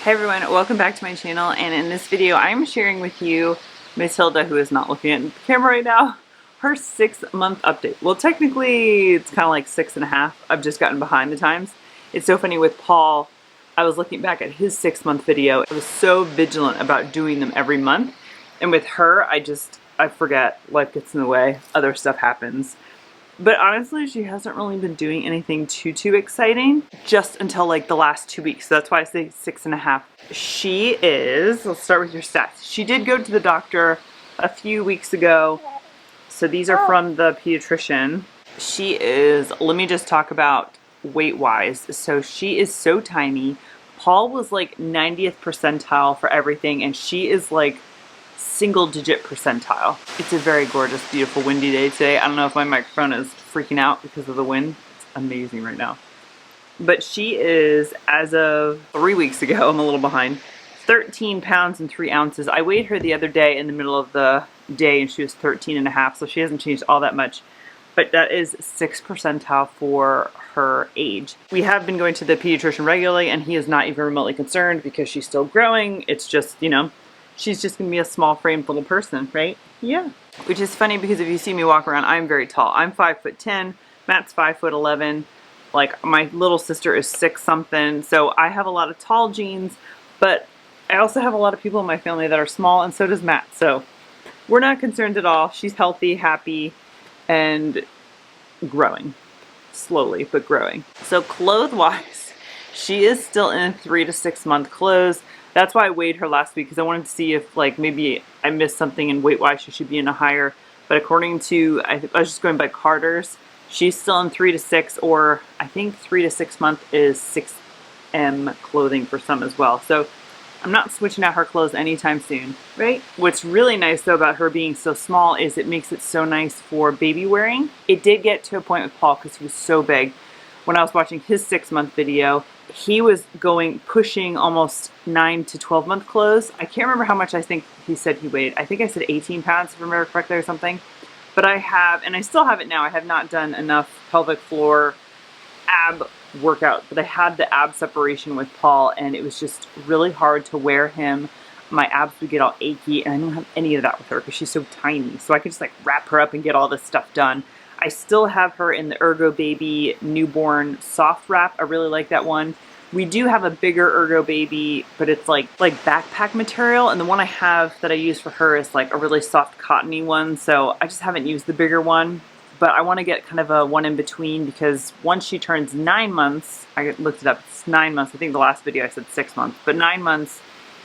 Hey everyone, welcome back to my channel, and in this video I'm sharing with you Matilda, who is not looking at the camera right now, her 6-month update. Well, technically it's kind of like 6.5. I've just gotten behind the times. It's so funny with Paul. I was looking back at his 6-month video. I was so vigilant about doing them every month, and with her I forget. Life gets in the way, other stuff happens. But honestly, she hasn't really been doing anything too exciting just until like the last 2 weeks. So that's why I say 6.5. Let's start with your stats. She did go to the doctor a few weeks ago. So these are from the pediatrician. Let me just talk about weight-wise. So she is so tiny. Paul was like 90th percentile for everything, and she is like single-digit percentile. It's a very gorgeous, beautiful, windy day today. I don't know if my microphone is freaking out because of the wind. It's amazing right now. But she is, as of 3 weeks ago, I'm a little behind, 13 pounds and 3 ounces. I weighed her the other day in the middle of the day and she was 13.5, so she hasn't changed all that much. But that is 6th percentile for her age. We have been going to the pediatrician regularly, and he is not even remotely concerned because she's still growing. It's just, you know, she's just gonna be a small framed little person, right? Yeah. Which is funny because if you see me walk around, I'm very tall. I'm 5'10", Matt's 5'11". Like, my little sister is 6 something. So I have a lot of tall genes, but I also have a lot of people in my family that are small, and so does Matt. So we're not concerned at all. She's healthy, happy, and growing. Slowly, but growing. So clothes-wise, she is still in 3 to 6 month clothes. That's why I weighed her last week, because I wanted to see if like maybe I missed something and weight-wise she should be in a higher. But according to, I was just going by Carter's, she's still in 3 to 6, or I think 3 to 6 month is 6M clothing for some as well. So I'm not switching out her clothes anytime soon, right? What's really nice though about her being so small is it makes it so nice for baby wearing. It did get to a point with Paul because he was so big. When I was watching his 6-month video, he was pushing almost 9 to 12 month clothes. I can't remember how much I think he said he weighed. I think I said 18 pounds if I remember correctly or something. But I have, and I still have it now, I have not done enough pelvic floor ab workout, but I had the ab separation with Paul, and it was just really hard to wear him. My abs would get all achy, and I don't have any of that with her because she's so tiny. So I could just like wrap her up and get all this stuff done. I still have her in the Ergo Baby newborn soft wrap. I really like that one. We do have a bigger Ergo Baby, but it's like backpack material, and the one I have that I use for her is like a really soft cottony one, so I just haven't used the bigger one. But I want to get kind of a one in between, because once she turns 9 months, I looked it up, it's 9 months. I think the last video I said 6 months, but 9 months.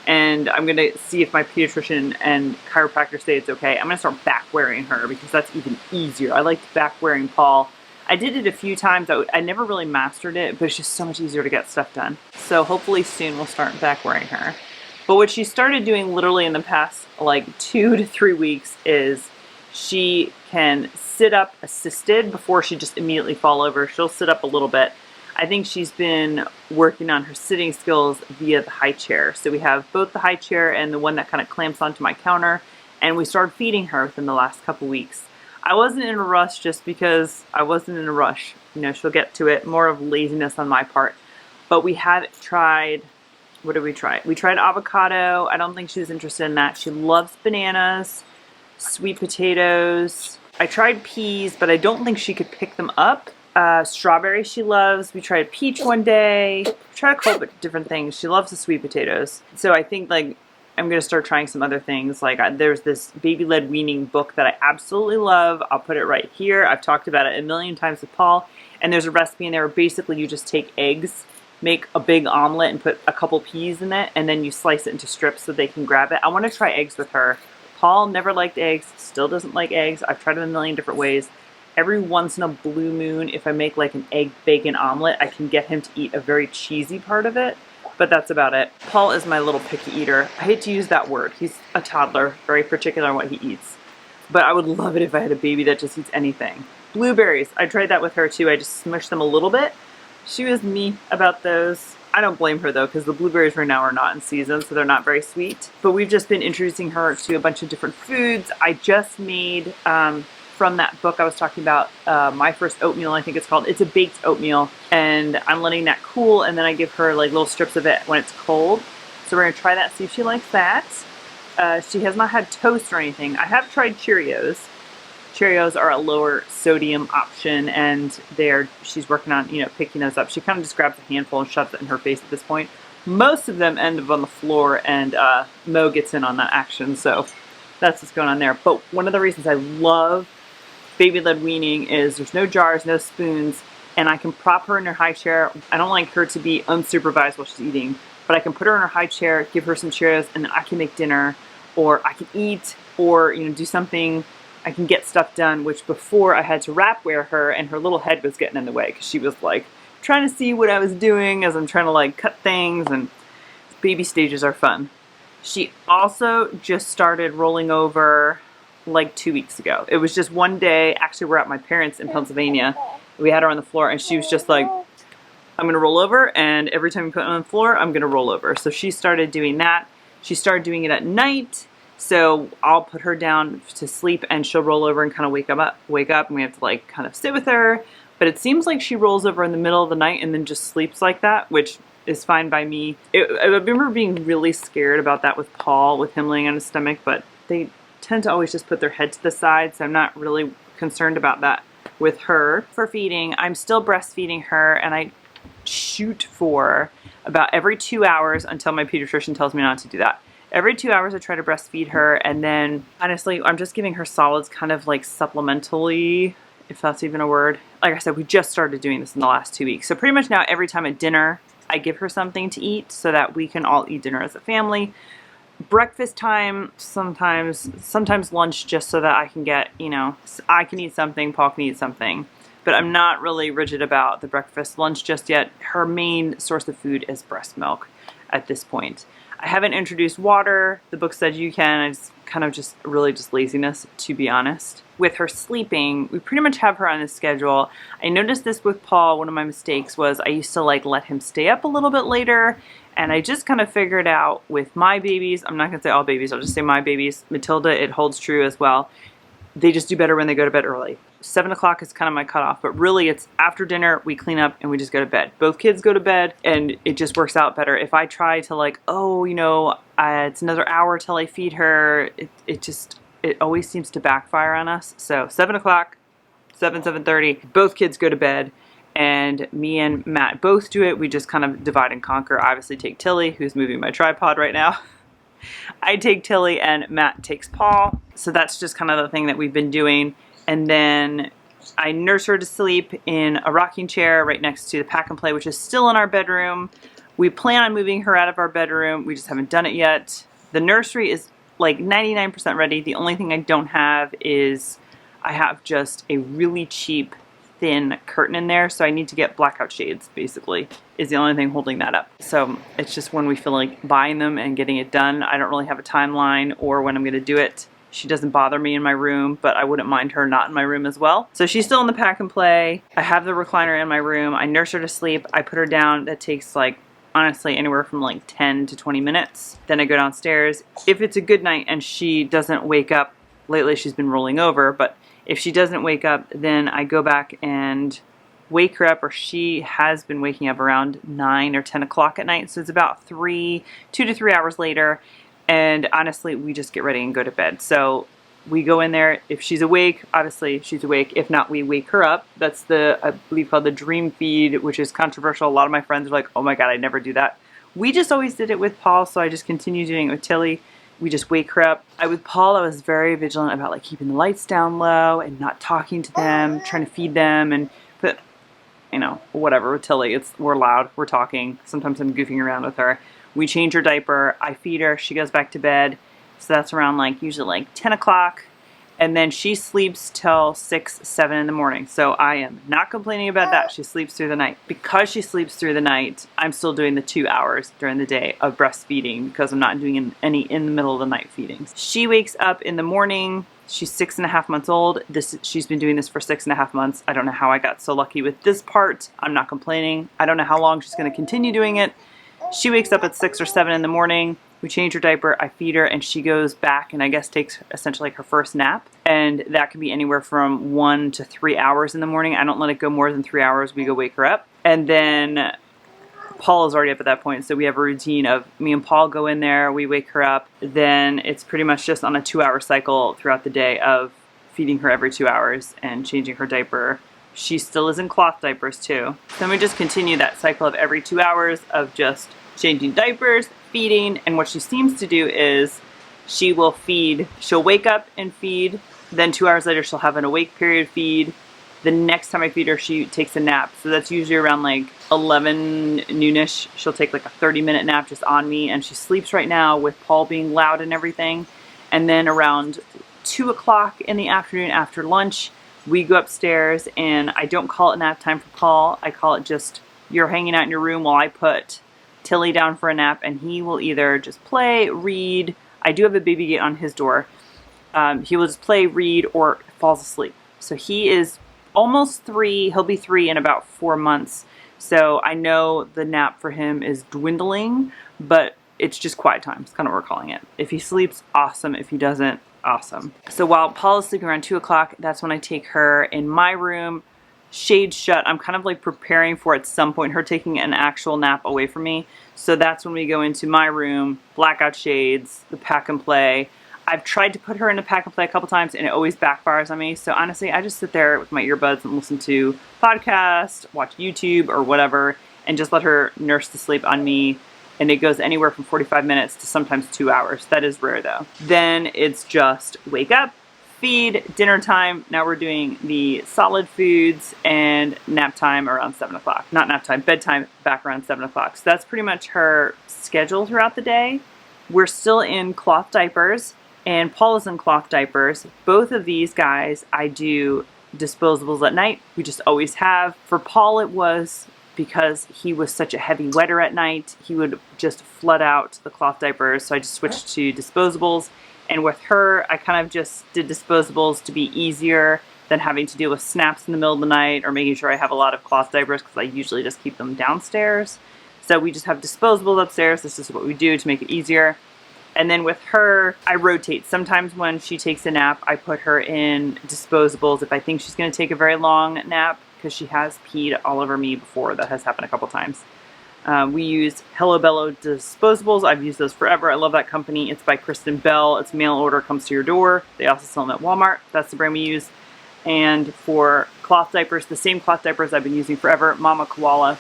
And I'm going to see if my pediatrician and chiropractor say it's okay. I'm going to start back wearing her because that's even easier. I liked back wearing Paul. I did it a few times. I never really mastered it, but it's just so much easier to get stuff done. So hopefully soon we'll start back wearing her. But what she started doing literally in the past like 2 to 3 weeks is she can sit up assisted before she just immediately fall over. She'll sit up a little bit. I think she's been working on her sitting skills via the high chair. So we have both the high chair and the one that kind of clamps onto my counter. And we started feeding her within the last couple weeks. I wasn't in a rush just because I wasn't in a rush. You know, she'll get to it. More of laziness on my part. But we had tried, what did we try? We tried avocado. I don't think she was interested in that. She loves bananas, sweet potatoes. I tried peas, but I don't think she could pick them up. Strawberries she loves. We tried peach one day. We tried a couple of different things. She loves the sweet potatoes. So I think like I'm going to start trying some other things. Like there's this baby-led weaning book that I absolutely love. I'll put it right here. I've talked about it a million times with Paul. And there's a recipe in there where basically you just take eggs, make a big omelet and put a couple peas in it, and then you slice it into strips so they can grab it. I want to try eggs with her. Paul never liked eggs, still doesn't like eggs. I've tried them a million different ways. Every once in a blue moon, if I make like an egg bacon omelet, I can get him to eat a very cheesy part of it, but that's about it. Paul is my little picky eater. I hate to use that word. He's a toddler, very particular on what he eats. But I would love it if I had a baby that just eats anything. Blueberries, I tried that with her too. I just smushed them a little bit. She was me about those. I don't blame her though, because the blueberries right now are not in season, so they're not very sweet. But we've just been introducing her to a bunch of different foods. I just made from that book I was talking about, My First Oatmeal, I think it's called. It's a baked oatmeal, and I'm letting that cool, and then I give her like little strips of it when it's cold. So we're going to try that, see if she likes that. She has not had toast or anything. I have tried Cheerios. Cheerios are a lower sodium option, and she's working on, picking those up. She kind of just grabs a handful and shoves it in her face at this point. Most of them end up on the floor, and Mo gets in on that action, so that's what's going on there. But one of the reasons I love baby-led weaning is there's no jars, no spoons, and I can prop her in her high chair. I don't like her to be unsupervised while she's eating, but I can put her in her high chair, give her some Cheerios, and then I can make dinner, or I can eat, or do something. I can get stuff done, which before I had to wrap wear her, and her little head was getting in the way because she was like trying to see what I was doing as I'm trying to like cut things, and baby stages are fun. She also just started rolling over like 2 weeks ago. It was just one day. Actually, we're at my parents' in Pennsylvania. We had her on the floor, and she was just like, I'm going to roll over, and every time you put her on the floor, I'm going to roll over. So she started doing that. She started doing it at night. So I'll put her down to sleep, and she'll roll over and kind of wake up, and we have to like kind of sit with her. But it seems like she rolls over in the middle of the night and then just sleeps like that, which is fine by me. I remember being really scared about that with Paul, with him laying on his stomach, but they tend to always just put their head to the side, so I'm not really concerned about that with her. For feeding, I'm still breastfeeding her, and I shoot for about every 2 hours until my pediatrician tells me not to do that. Every 2 hours I try to breastfeed her, and then honestly I'm just giving her solids kind of like supplementally, if that's even a word. Like I said, we just started doing this in the last 2 weeks. So pretty much now every time at dinner I give her something to eat so that we can all eat dinner as a family. Breakfast time, sometimes lunch, just so that I can get, I can eat something, Paul can eat something. But I'm not really rigid about the breakfast lunch just yet. Her main source of food is breast milk at this point. I haven't introduced water. The book said you can. It's kind of just laziness, to be honest. With her sleeping, we pretty much have her on a schedule. I noticed this with Paul. One of my mistakes was I used to like let him stay up a little bit later, and I just kind of figured out with my babies, I'm not gonna say all babies, I'll just say my babies, Matilda, it holds true as well. They just do better when they go to bed early. 7 o'clock is kind of my cutoff, but really it's after dinner, we clean up and we just go to bed. Both kids go to bed, and it just works out better. If I try to like, it's another hour till I feed her, it always seems to backfire on us. So 7 o'clock, 7:30, both kids go to bed, and me and Matt both do it. We just kind of divide and conquer. I obviously take Tilly, who's moving my tripod right now. I take Tilly and Matt takes Paul. So that's just kind of the thing that we've been doing. And then I nurse her to sleep in a rocking chair right next to the pack and play, which is still in our bedroom. We plan on moving her out of our bedroom. We just haven't done it yet. The nursery is like 99% ready. The only thing I don't have is I have just a really cheap thin curtain in there, so I need to get blackout shades, basically, is the only thing holding that up. So it's just when we feel like buying them and getting it done. I don't really have a timeline or when I'm going to do it. She doesn't bother me in my room, but I wouldn't mind her not in my room as well. So she's still in the pack and play. I have the recliner in my room. I nurse her to sleep. I put her down. That takes like, honestly, anywhere from like 10 to 20 minutes. Then I go downstairs. If it's a good night and she doesn't wake up, lately she's been rolling over, but if she doesn't wake up, then I go back and wake her up, or she has been waking up around 9 or 10 o'clock at night. So it's about 2 to 3 hours later. And honestly, we just get ready and go to bed. So we go in there. If she's awake, obviously she's awake. If not, we wake her up. That's I believe called the dream feed, which is controversial. A lot of my friends are like, oh my God, I never do that. We just always did it with Paul, so I just continue doing it with Tilly. We just wake her up. With Paul, I was very vigilant about like keeping the lights down low and not talking to them, trying to feed them, but whatever. With Tilly, we're loud, we're talking. Sometimes I'm goofing around with her. We change her diaper, I feed her, she goes back to bed. So that's around usually like 10 o'clock. And then she sleeps till 6, 7 in the morning. So I am not complaining about that. She sleeps through the night. Because she sleeps through the night, I'm still doing the 2 hours during the day of breastfeeding because I'm not doing any in the middle of the night feedings. She wakes up in the morning. She's 6.5 months old. She's been doing this for 6.5 months. I don't know how I got so lucky with this part. I'm not complaining. I don't know how long she's going to continue doing it. She wakes up at 6 or 7 in the morning. We change her diaper, I feed her, and she goes back and I guess takes essentially like her first nap. And that can be anywhere from 1 to 3 hours in the morning. I don't let it go more than 3 hours. We go wake her up. And then Paul is already up at that point, so we have a routine of me and Paul go in there, we wake her up, then it's pretty much just on a 2-hour cycle throughout the day of feeding her every 2 hours and changing her diaper. She still is in cloth diapers too. Then we just continue that cycle of every 2 hours of just changing diapers, feeding, and what she seems to do is she will feed, she'll wake up and feed, then 2 hours later she'll have an awake period feed. The next time I feed her, she takes a nap. So that's usually around like 11 noonish. She'll take like a 30-minute nap just on me, and she sleeps right now with Paul being loud and everything. And then around 2 o'clock in the afternoon after lunch, we go upstairs, and I don't call it nap time for Paul. I call it just, you're hanging out in your room while I put Tilly down for a nap, and he will either just play, read. I do have a baby gate on his door. He will just play, read, or falls asleep. So he is almost 3. He'll be 3 in about 4 months. So I know the nap for him is dwindling, but it's just quiet time. It's kind of what we're calling it. If he sleeps, awesome. If he doesn't, awesome. So while Paul is sleeping around 2 o'clock, that's when I take her in my room, shades shut. I'm kind of like preparing for at some point her taking an actual nap away from me. So that's when we go into my room, blackout shades, the pack and play. I've tried to put her in a pack and play a couple times and it always backfires on me. So honestly, I just sit there with my earbuds and listen to podcasts, watch YouTube or whatever, and just let her nurse to sleep on me. And it goes anywhere from 45 minutes to sometimes 2 hours. That is rare though. Then it's just wake up, feed, dinner time. Now we're doing the solid foods, and nap time around 7 o'clock. Not nap time, bedtime back around 7 o'clock. So that's pretty much her schedule throughout the day. We're still in cloth diapers. And Paul is in cloth diapers. Both of these guys, I do disposables at night. We just always have. For Paul, it was because he was such a heavy wetter at night. He would just flood out the cloth diapers. So I just switched to disposables. And with her, I kind of just did disposables to be easier than having to deal with snaps in the middle of the night or making sure I have a lot of cloth diapers because I usually just keep them downstairs. So we just have disposables upstairs. This is what we do to make it easier. And then with her, I rotate. Sometimes when she takes a nap, I put her in disposables if I think she's going to take a very long nap, because she has peed all over me before. That has happened a couple times. We use Hello Bello disposables. I've used those forever. I love that company. It's by Kristen Bell. It's mail order, comes to your door. They also sell them at Walmart. That's the brand we use. And for cloth diapers, the same cloth diapers I've been using forever, Mama Koala.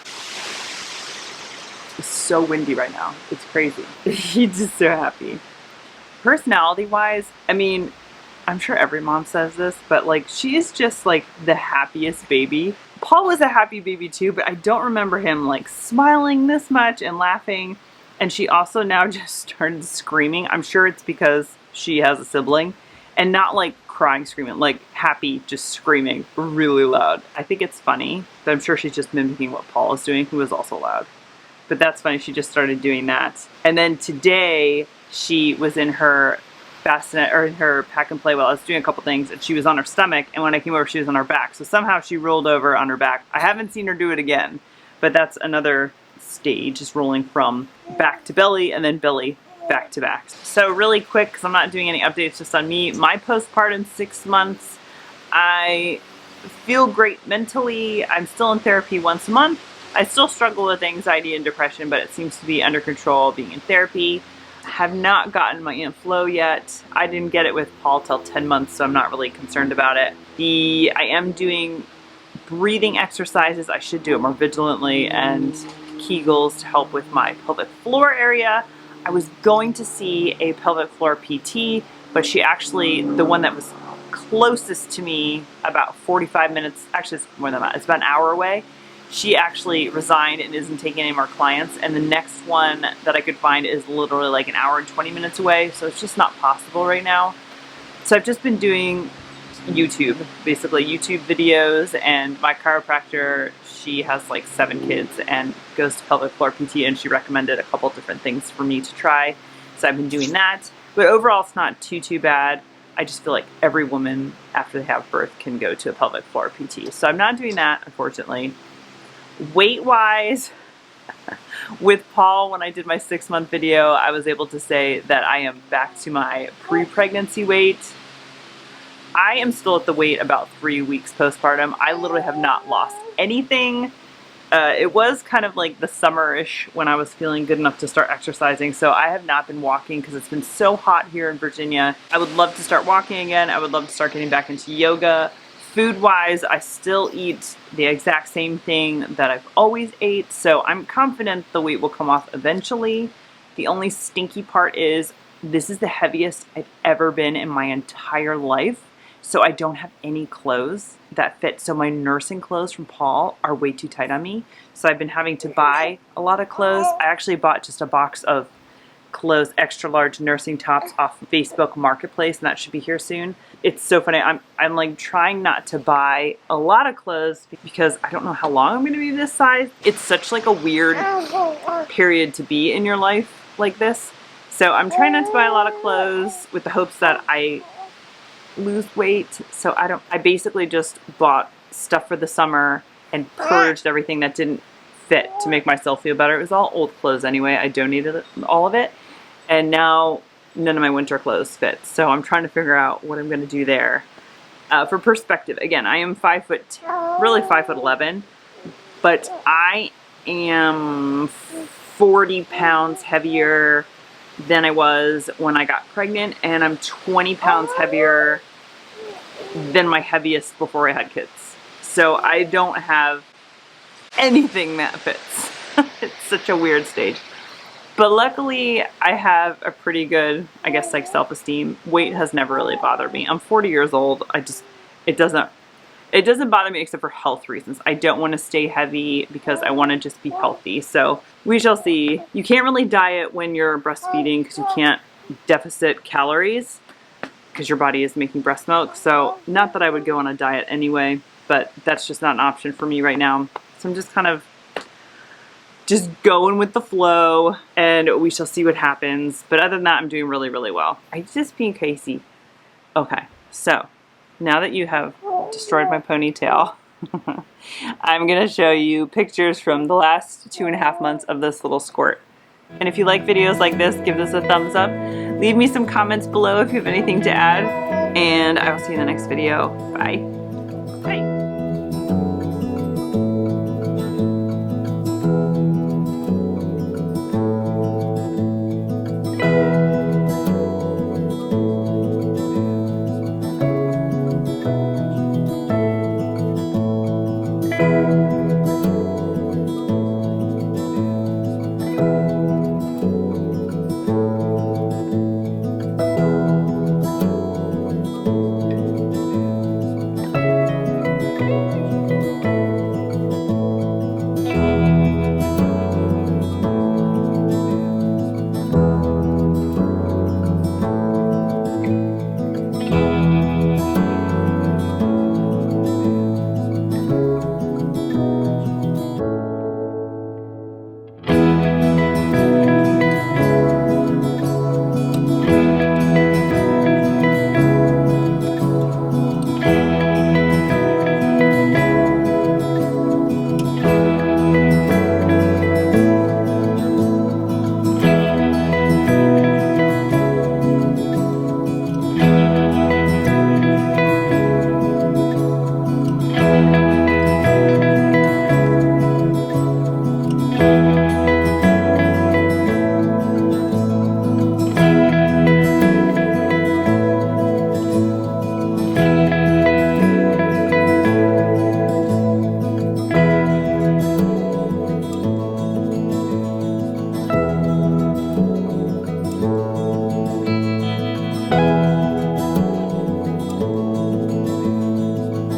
It's so windy right now. It's crazy. He's just so happy. Personality-wise, I mean, I'm sure every mom says this, but like, she is just like the happiest baby. Paul was a happy baby too, but I don't remember him like smiling this much and laughing. And she also now just started screaming. I'm sure it's because she has a sibling, and not like crying, screaming, like happy, just screaming really loud. I think it's funny, but I'm sure she's just mimicking what Paul is doing, who is also loud. But that's funny, she just started doing that. And then today, she was in her bassinet, or in her pack and play while I was doing a couple things, and she was on her stomach, and when I came over, she was on her back. So somehow she rolled over on her back. I haven't seen her do it again, but that's another stage, is rolling from back to belly, and then belly back to back. So really quick, because I'm not doing any updates just on me, my postpartum 6 months, I feel great mentally. I'm still in therapy once a month. I still struggle with anxiety and depression, but it seems to be under control being in therapy. Have not gotten my inflow yet. I didn't get it with Paul till 10 months, so I'm not really concerned about it. I am doing breathing exercises. I should do it more vigilantly, and Kegels to help with my pelvic floor area. I was going to see a pelvic floor PT, but she actually, the one that was closest to me, about 45 minutes, actually it's more than that, it's about an hour away. She actually resigned and isn't taking any more clients, and the next one that I could find is literally like an hour and 20 minutes away, so it's just not possible right now. So I've just been doing YouTube, basically YouTube videos, and my chiropractor, she has like 7 kids and goes to pelvic floor PT, and she recommended a couple different things for me to try, so I've been doing that. But overall it's not too bad. I just feel like every woman after they have birth can go to a pelvic floor PT, so I'm not doing that, unfortunately. Weight-wise, with Paul, when I did my 6-month video, I was able to say that I am back to my pre-pregnancy weight. I am still at the weight about 3 weeks postpartum. I literally have not lost anything. It was kind of like the summer-ish when I was feeling good enough to start exercising, so I have not been walking because it's been so hot here in Virginia. I would love to start walking again. I would love to start getting back into yoga. Food-wise, I still eat the exact same thing that I've always ate, so I'm confident the weight will come off eventually. The only stinky part is this is the heaviest I've ever been in my entire life, so I don't have any clothes that fit. So my nursing clothes from Paul are way too tight on me, so I've been having to buy a lot of clothes. I actually bought just a box of clothes, extra large nursing tops off Facebook Marketplace, and that should be here soon. It's so funny. I'm like trying not to buy a lot of clothes because I don't know how long I'm going to be this size. It's such like a weird period to be in your life like this. So I'm trying not to buy a lot of clothes with the hopes that I lose weight. So I basically just bought stuff for the summer and purged everything that didn't fit to make myself feel better. It was all old clothes anyway. I donated all of it. And now none of my winter clothes fit. So I'm trying to figure out what I'm going to do there. For perspective, again, I am 5 foot, really 5'11", but I am 40 pounds heavier than I was when I got pregnant, and I'm 20 pounds heavier than my heaviest before I had kids. So I don't have anything that fits. It's such a weird stage. But luckily, I have a pretty good, I guess, like self-esteem. Weight has never really bothered me. I'm 40 years old. It doesn't bother me except for health reasons. I don't want to stay heavy because I want to just be healthy. So we shall see. You can't really diet when you're breastfeeding because you can't deficit calories because your body is making breast milk. So not that I would go on a diet anyway, but that's just not an option for me right now. So I'm just kind of just going with the flow, and we shall see what happens. But other than that, I'm doing really, really well. I just being Casey. Okay, so now that you have destroyed my ponytail, I'm gonna show you pictures from the last 2.5 months of this little squirt. And if you like videos like this, give this a thumbs up. Leave me some comments below if you have anything to add, and I will see you in the next video. Bye.